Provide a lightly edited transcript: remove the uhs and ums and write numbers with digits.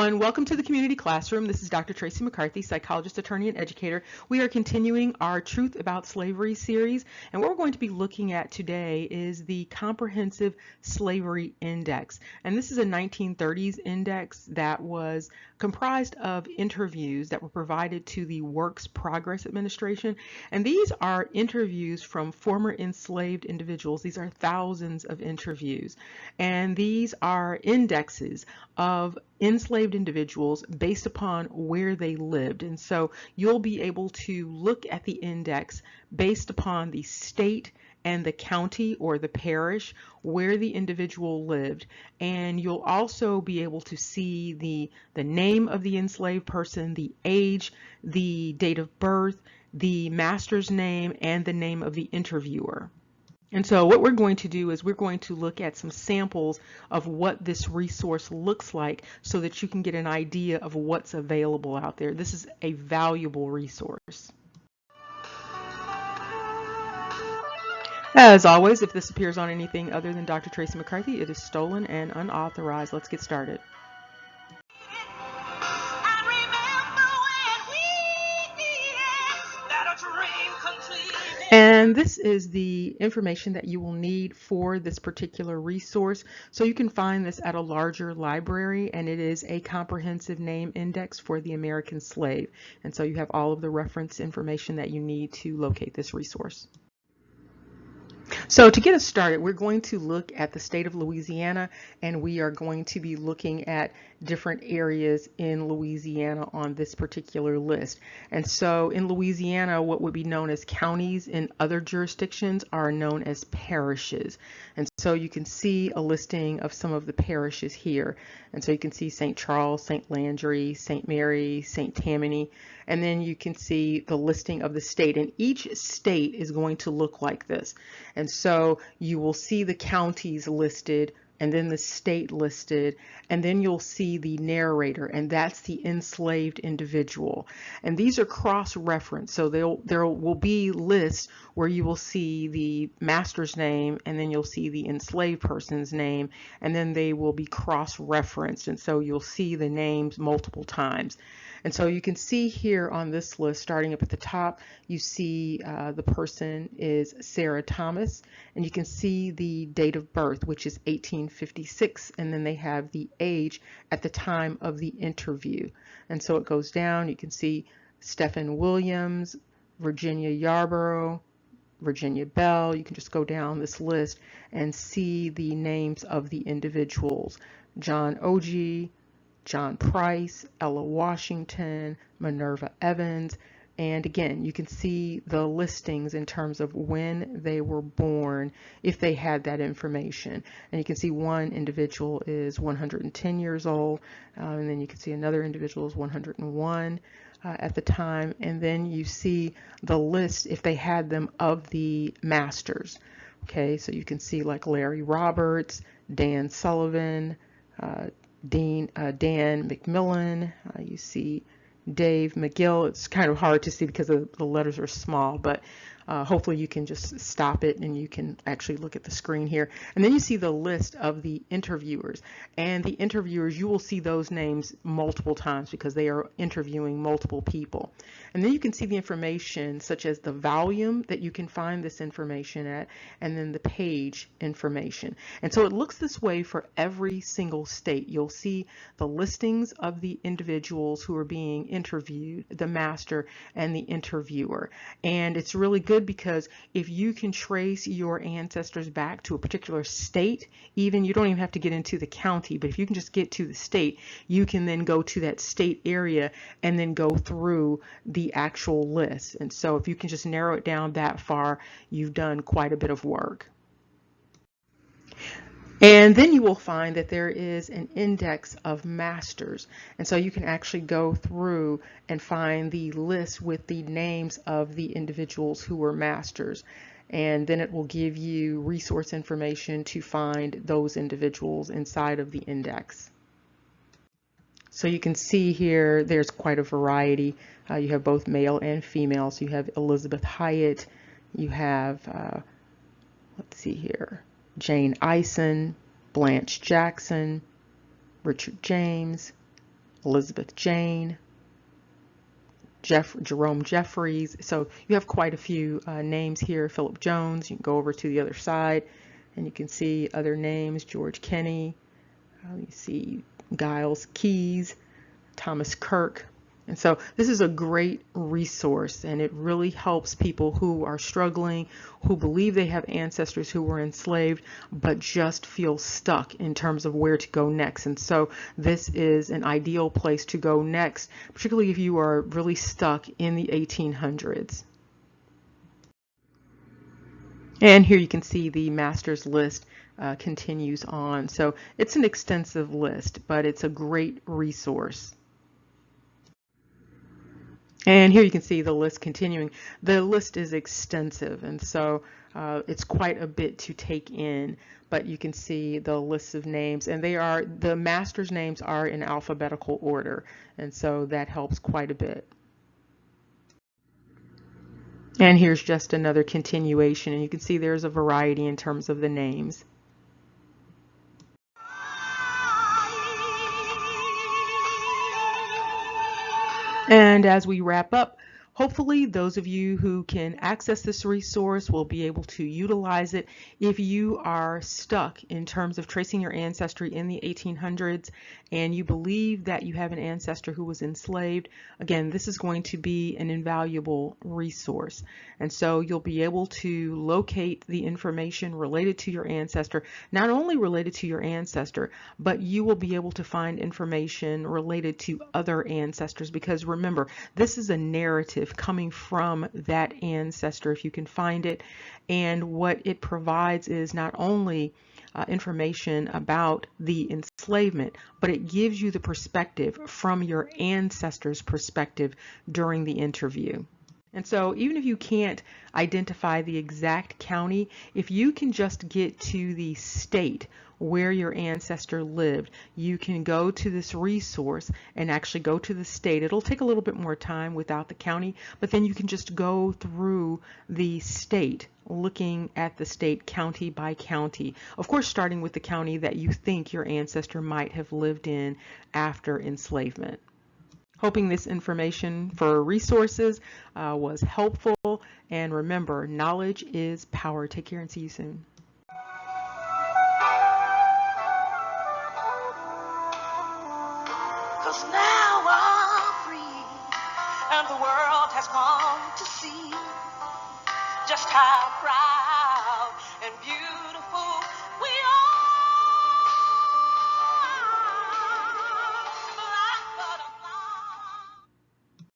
everyone, welcome to the Community Classroom. This is Dr. Tracey McCarthy, psychologist, attorney, and educator. We are continuing our Truth About Slavery series, and what we're going to be looking at today is the Comprehensive Slavery Index. And this is a 1930s index that was comprised of interviews that were provided to the Works Progress Administration. And these are interviews from former enslaved individuals. These are thousands of interviews. And these are indexes of enslaved individuals based upon where they lived. And so you'll be able to look at the index based upon the state and the county or the parish where the individual lived. And you'll also be able to see the name of the enslaved person, the age, the date of birth, the master's name, and the name of the interviewer. And so what we're going to do is we're going to look at some samples of what this resource looks like so that you can get an idea of what's available out there. This is a valuable resource. As always, if this appears on anything other than Dr. Tracey McCarthy, it is stolen and unauthorized. Let's get started. And this is the information that you will need for this particular resource. So you can find this at a larger library, and it is a comprehensive name index for the American slave. And so you have all of the reference information that you need to locate this resource. So to get us started, we're going to look at the state of Louisiana, and we are going to be looking at different areas in Louisiana on this particular list. And so in Louisiana, what would be known as counties in other jurisdictions are known as parishes. And so you can see a listing of some of the parishes here. And so you can see St. Charles, St. Landry, St. Mary, St. Tammany, and then you can see the listing of the state, and each state is going to look like this. And so you will see the counties listed, and then the state listed, and then you'll see the narrator, and that's the enslaved individual. And these are cross-referenced, so there will be lists where you will see the master's name, and then you'll see the enslaved person's name, and then they will be cross-referenced, and so you'll see the names multiple times. And so you can see here on this list, starting up at the top, you see the person is Sarah Thomas, and you can see the date of birth, which is 1856, and then they have the age at the time of the interview. And so it goes down, you can see Stephen Williams, Virginia Yarborough, Virginia Bell. You can just go down this list and see the names of the individuals. John Ogee, John Price, Ella Washington, Minerva Evans, and again, you can see the listings in terms of when they were born, if they had that information. And you can see one individual is 110 years old, and then you can see another individual is 101 at the time, and then you see the list, if they had them, of the masters. Okay, so you can see like Larry Roberts, Dan Sullivan, Dan McMillan, you see Dave McGill. It's kind of hard to see because the letters are small, but hopefully you can just stop it and you can actually look at the screen here. And then you see the list of the interviewers. And the interviewers, you will see those names multiple times because they are interviewing multiple people. And then you can see the information such as the volume that you can find this information at, and then the page information. And so it looks this way for every single state. You'll see the listings of the individuals who are being interviewed, the master and the interviewer. And it's really good because if you can trace your ancestors back to a particular state, even you don't even have to get into the county, but if you can just get to the state, you can then go to that state area and then go through the actual list. And so if you can just narrow it down that far, you've done quite a bit of work. And then you will find that there is an index of masters. And so you can actually go through and find the list with the names of the individuals who were masters. And then it will give you resource information to find those individuals inside of the index. So you can see here, there's quite a variety. You have both male and female. So you have Elizabeth Hyatt, you have, let's see here, Jane Ison, Blanche Jackson, Richard James, Elizabeth Jane, Jerome Jeffries. So you have quite a few names here. Philip Jones. You can go over to the other side and you can see other names. George Kenny. You see Giles Keys, Thomas Kirk. And so this is a great resource, and it really helps people who are struggling, who believe they have ancestors who were enslaved, but just feel stuck in terms of where to go next. And so this is an ideal place to go next, particularly if you are really stuck in the 1800s. And here you can see the master's list continues on. So it's an extensive list, but it's a great resource. And here you can see the list continuing. The list is extensive, and so it's quite a bit to take in, but you can see the list of names, and the master's names are in alphabetical order, and so that helps quite a bit. And here's just another continuation, and you can see there's a variety in terms of the names. And as we wrap up, hopefully those of you who can access this resource will be able to utilize it. If you are stuck in terms of tracing your ancestry in the 1800s and you believe that you have an ancestor who was enslaved, again, this is going to be an invaluable resource. And so you'll be able to locate the information related to your ancestor, not only related to your ancestor, but you will be able to find information related to other ancestors, because remember, this is a narrative coming from that ancestor if you can find it, and what it provides is not only information about the enslavement, but it gives you the perspective from your ancestor's perspective during the interview. And so even if you can't identify the exact county, if you can just get to the state where your ancestor lived, you can go to this resource and actually go to the state. It'll take a little bit more time without the county, but then you can just go through the state, looking at the state county by county. Of course, starting with the county that you think your ancestor might have lived in after enslavement. Hoping this information for resources was helpful, and remember, knowledge is power. Take care and see you soon. Cause now I'm free, and the world has come to see just how proud